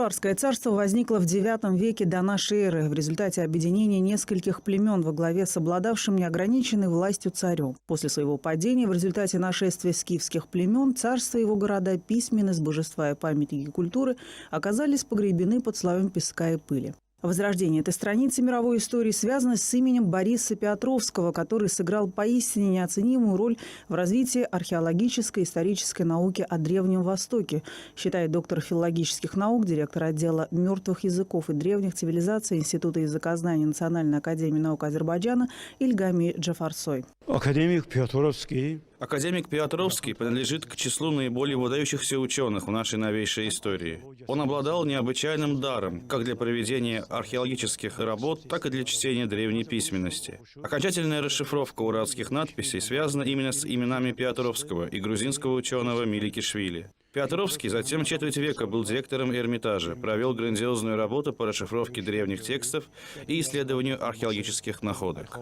Урарское царство возникло в IX веке до нашей эры в результате объединения нескольких племен во главе с обладавшим неограниченной властью царем. После своего падения в результате нашествия скифских племен царство и его города, письменность, божества и памятники культуры оказались погребены под слоем песка и пыли. Возрождение этой страницы мировой истории связано с именем Бориса Петровского, который сыграл поистине неоценимую роль в развитии археологической и исторической науки о Древнем Востоке, считает доктор филологических наук, директор отдела мертвых языков и древних цивилизаций Института языкознания Национальной академии наук Азербайджана Ильгами Джафарсой. Академик Петровский. Академик Петровский принадлежит к числу наиболее выдающихся ученых в нашей новейшей истории. Он обладал необычайным даром как для проведения археологических работ, так и для чтения древней письменности. Окончательная расшифровка уральских надписей связана именно с именами Петровского и грузинского ученого Миликишвили. Петровский затем четверть века был директором Эрмитажа, провел грандиозную работу по расшифровке древних текстов и исследованию археологических находок.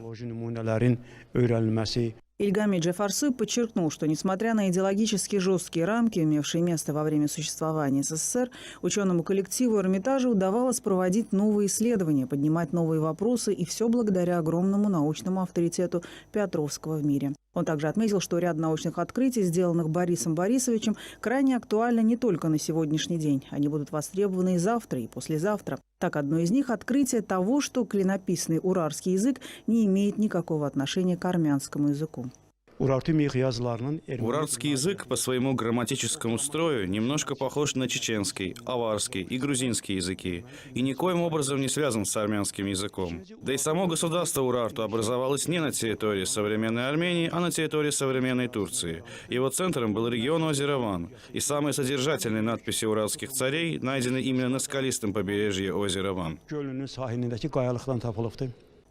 Ильгами Джафарсой подчеркнул, что, несмотря на идеологически жесткие рамки, имевшие место во время существования СССР, ученому коллективу Эрмитажа удавалось проводить новые исследования, поднимать новые вопросы, и все благодаря огромному научному авторитету Петровского в мире. Он также отметил, что ряд научных открытий, сделанных Борисом Борисовичем, крайне актуальны не только на сегодняшний день. Они будут востребованы и завтра, и послезавтра. Так, одно из них – открытие того, что клинописный урарский язык не имеет никакого отношения к армянскому языку. Уральский язык по своему грамматическому строю немножко похож на чеченский, аварский и грузинский языки и никоим образом не связан с армянским языком. Да и само государство Урарту образовалось не на территории современной Армении, а на территории современной Турции. Его центром был регион озера Ван, и самые содержательные надписи уральских царей найдены именно на скалистом побережье озера Ван.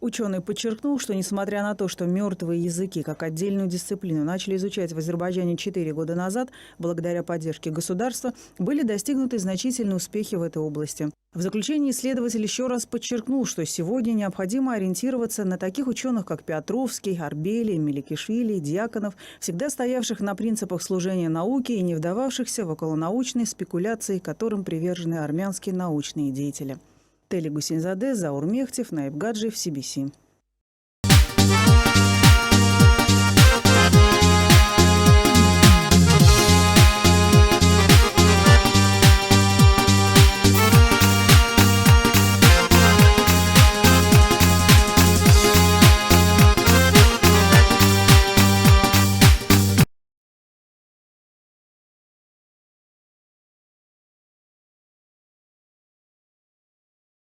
Ученый подчеркнул, что несмотря на то, что мертвые языки как отдельную дисциплину начали изучать в Азербайджане 4 года назад, благодаря поддержке государства, были достигнуты значительные успехи в этой области. В заключение исследователь еще раз подчеркнул, что сегодня необходимо ориентироваться на таких ученых, как Петровский, Арбели, Миликишвили, Дьяконов, всегда стоявших на принципах служения науке и не вдававшихся в околонаучные спекуляции, которым привержены армянские научные деятели. Теле Гусейнзаде, Заур Мехтев, Наиб Гаджиев, CBC.